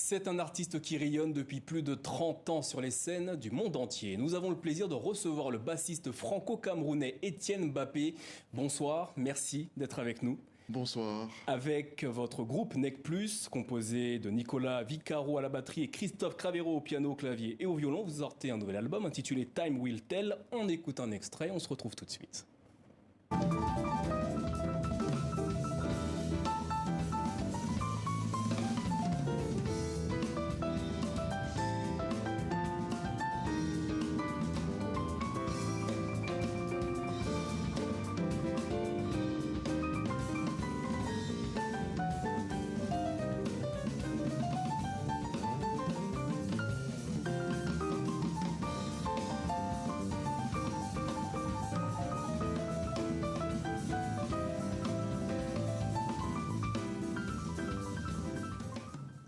C'est un artiste qui rayonne depuis plus de 30 ans sur les scènes du monde entier. Nous avons le plaisir de recevoir le bassiste franco-camerounais Etienne Mbappé. Bonsoir, merci d'être avec nous. Bonsoir. Avec votre groupe Nec Plus, composé de Nicolas Vicaro à la batterie et Christophe Cravero au piano, au clavier et au violon, vous sortez un nouvel album intitulé Time Will Tell. On écoute un extrait, on se retrouve tout de suite.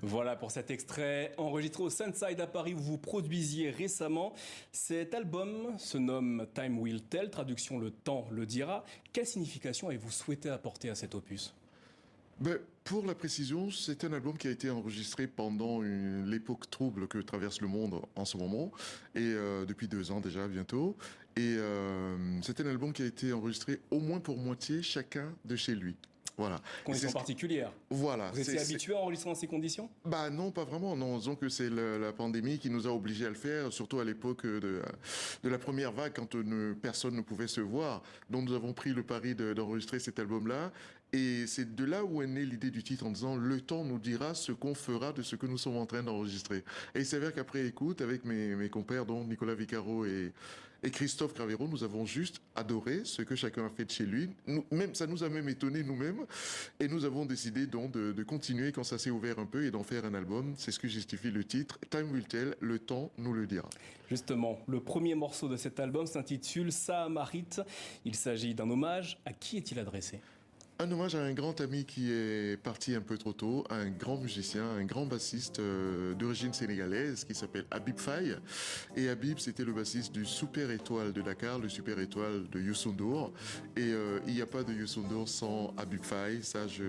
Voilà pour cet extrait enregistré au Sunside à Paris où vous produisiez récemment. Cet album se nomme Time Will Tell, traduction le temps le dira. Quelle signification avez-vous souhaité apporter à cet opus ? Pour la précision, c'est un album qui a été enregistré pendant l'époque trouble que traverse le monde en ce moment, et depuis 2 ans déjà bientôt. Et c'est un album qui a été enregistré au moins pour moitié chacun de chez lui. Voilà. Conditions particulières. Voilà. Vous étiez habitué à enregistrer dans ces conditions ? Non, pas vraiment. Non, disons que c'est la pandémie qui nous a obligés à le faire, surtout à l'époque de la première vague, quand personne ne pouvait se voir. Donc nous avons pris le pari d'enregistrer cet album-là. Et c'est de là où est née l'idée du titre en disant « Le temps nous dira ce qu'on fera de ce que nous sommes en train d'enregistrer ». Et il s'avère qu'après écoute, avec mes compères, dont Nicolas Vicaro et Christophe Cravero, nous avons juste adoré ce que chacun a fait de chez lui. Ça nous a même étonnés nous-mêmes. Et nous avons décidé donc de continuer quand ça s'est ouvert un peu et d'en faire un album. C'est ce que justifie le titre. Time Will Tell, le temps nous le dira. Justement, le premier morceau de cet album s'intitule Sahamarit. Il s'agit d'un hommage. À qui est-il adressé ? Un hommage à un grand ami qui est parti un peu trop tôt, un grand musicien, un grand bassiste d'origine sénégalaise qui s'appelle Habib Faye. Et Habib, c'était le bassiste du Super Étoile de Dakar, le Super Étoile de Youssou N'Dour. Et il n'y a pas de Youssou N'Dour sans Habib Faye, ça je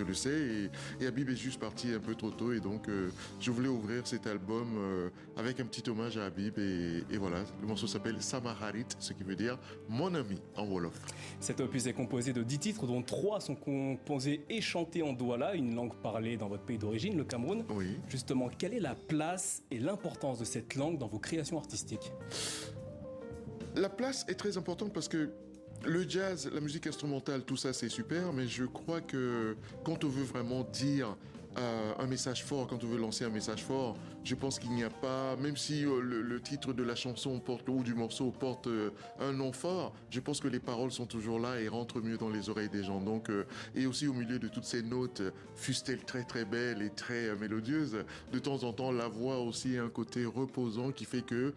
le sais. Et Habib est juste parti un peu trop tôt et donc je voulais ouvrir cet album avec un petit hommage à Habib. Et voilà, le morceau s'appelle Samaharit, ce qui veut dire mon ami en Wolof. Cet opus est composé de 10 titres, dont 3 sont composés et chantés en douala, une langue parlée dans votre pays d'origine, le Cameroun. Oui. Justement, quelle est la place et l'importance de cette langue dans vos créations artistiques ? La place est très importante parce que le jazz, la musique instrumentale, tout ça c'est super, mais je crois que quand on veut vraiment dire un message fort, quand on veut lancer un message fort, je pense qu'il n'y a pas, même si le titre de la chanson porte, ou du morceau porte un nom fort, je pense que les paroles sont toujours là et rentrent mieux dans les oreilles des gens. Donc, et aussi au milieu de toutes ces notes, fussent-elles très très belles et très mélodieuses, de temps en temps la voix aussi a un côté reposant qui fait que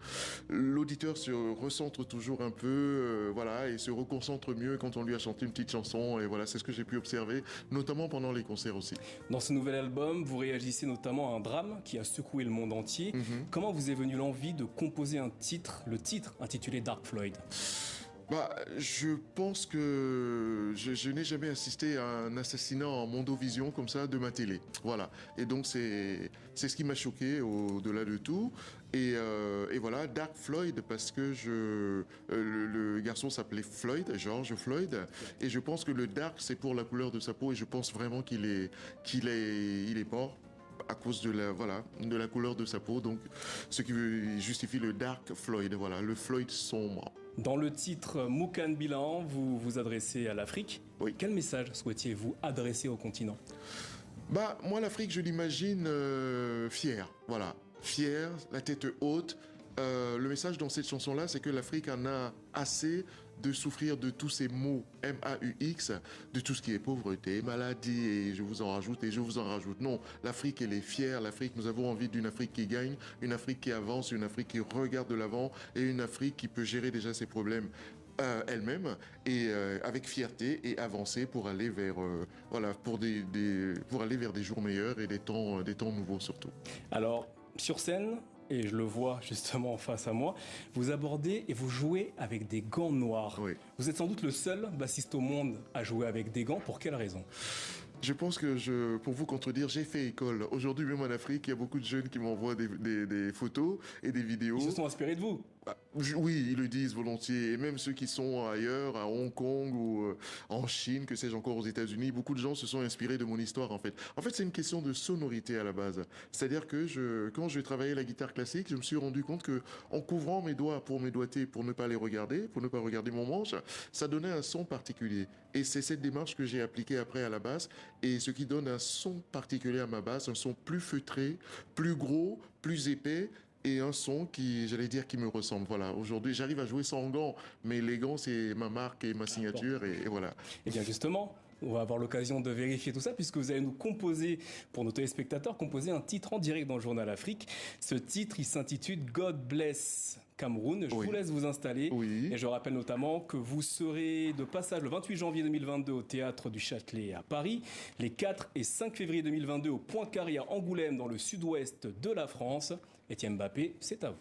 l'auditeur se recentre toujours un peu, voilà, et se reconcentre mieux quand on lui a chanté une petite chanson. Et voilà, c'est ce que j'ai pu observer, notamment pendant les concerts aussi. Dans ce nouvel album, vous réagissez notamment à un drame qui a secoué le monde entier. Comment vous est venue l'envie de composer le titre intitulé Dark Floyd ? Je pense que je n'ai jamais assisté à un assassinat en mondovision comme ça de ma télé. Voilà. Et donc c'est ce qui m'a choqué au-delà de tout. Et voilà, Dark Floyd parce que le garçon s'appelait Floyd, George Floyd. Et je pense que le dark c'est pour la couleur de sa peau et je pense vraiment qu'il est mort à cause de la couleur de sa peau, donc ce qui justifie le Dark Floyd, voilà, le Floyd sombre. Dans le titre Moukan Bilan, vous vous adressez à l'Afrique. Oui. Quel message souhaitiez-vous adresser au continent ? Moi, l'Afrique, je l'imagine fière, voilà, fière, la tête haute. Le message dans cette chanson-là, c'est que l'Afrique en a assez de souffrir de tous ces mots MAUX, de tout ce qui est pauvreté, maladie, et je vous en rajoute, et je vous en rajoute. Non, l'Afrique, elle est fière. L'Afrique, nous avons envie d'une Afrique qui gagne, une Afrique qui avance, une Afrique qui regarde de l'avant, et une Afrique qui peut gérer déjà ses problèmes elle-même, et avec fierté, et avancer pour aller vers, pour aller vers des jours meilleurs et des temps nouveaux surtout. Alors, sur scène, et je le vois justement face à moi, vous abordez et vous jouez avec des gants noirs. Oui. Vous êtes sans doute le seul bassiste au monde à jouer avec des gants. Pour quelle raison ? Je pense que pour vous contredire, j'ai fait école. Aujourd'hui, même en Afrique, il y a beaucoup de jeunes qui m'envoient des photos et des vidéos. Ils se sont inspirés de vous. Oui, ils le disent volontiers. Et même ceux qui sont ailleurs, à Hong Kong ou en Chine, que sais-je encore aux États-Unis, beaucoup de gens se sont inspirés de mon histoire en fait. En fait, c'est une question de sonorité à la base. C'est-à-dire que quand je travaillais la guitare classique, je me suis rendu compte que en couvrant mes doigts pour mes doigtés, pour ne pas les regarder, pour ne pas regarder mon manche, ça donnait un son particulier. Et c'est cette démarche que j'ai appliquée après à la basse, et ce qui donne un son particulier à ma basse, un son plus feutré, plus gros, plus épais, et un son qui, j'allais dire, qui me ressemble. Voilà, aujourd'hui, j'arrive à jouer sans gants, mais les gants, c'est ma marque et ma signature, et voilà. Et bien justement, on va avoir l'occasion de vérifier tout ça puisque vous allez nous composer, pour nos téléspectateurs, composer un titre en direct dans le Journal Afrique. Ce titre, il s'intitule God Bless Cameroun. Je vous laisse vous installer. Oui. Et je rappelle notamment que vous serez de passage le 28 janvier 2022 au Théâtre du Châtelet à Paris, les 4 et 5 février 2022 au Point Carré à Angoulême dans le sud-ouest de la France. Etienne Mbappé, c'est à vous.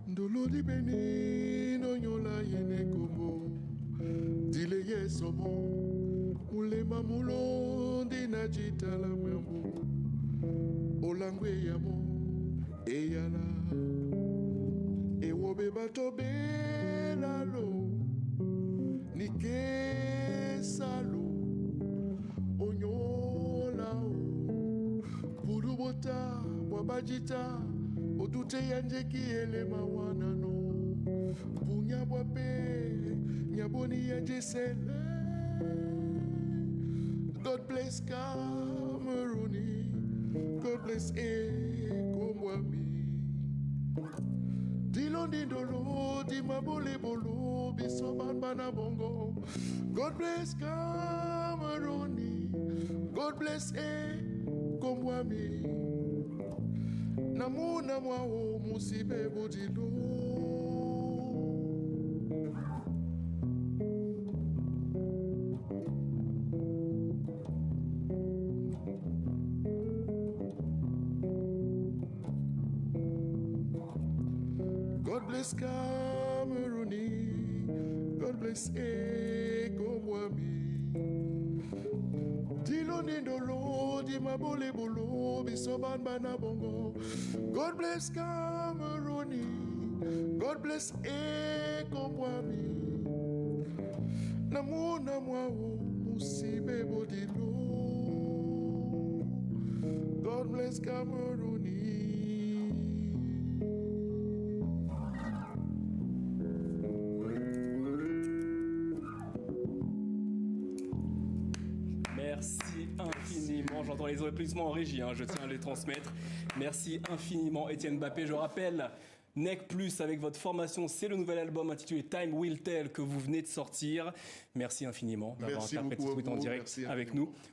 Dolodi beni no nyola yene komo dile yesomo mule mamulo dina jitala mwambo olangwe yamo eyala ewobe bato belalo nike salo onyola o burubota wabajita odute yanje kiele mawana no bunya bwape nyaboni yanje sele. God bless Camerooni, God bless Ekomwami. Dilondi dolo di mabole bolo bisoban bana bongo. God bless Camerooni, God bless Ekomwami. Namuna mwao musibe bodilo. God bless Camerooni, God bless Ekomwami. Dilo nindolo di mabole bolo bisoban bana bongo. God bless Camerooni, God bless Ekomwami. Namuna mwao musibe bodilo. God bless Camerooni. Merci infiniment. J'entends les applaudissements en régie, je tiens à les transmettre. Merci infiniment, Etienne Mbappé. Je rappelle, NEC Plus avec votre formation, c'est le nouvel album intitulé Time Will Tell que vous venez de sortir. Merci infiniment d'avoir interprété ce tweet en direct avec nous.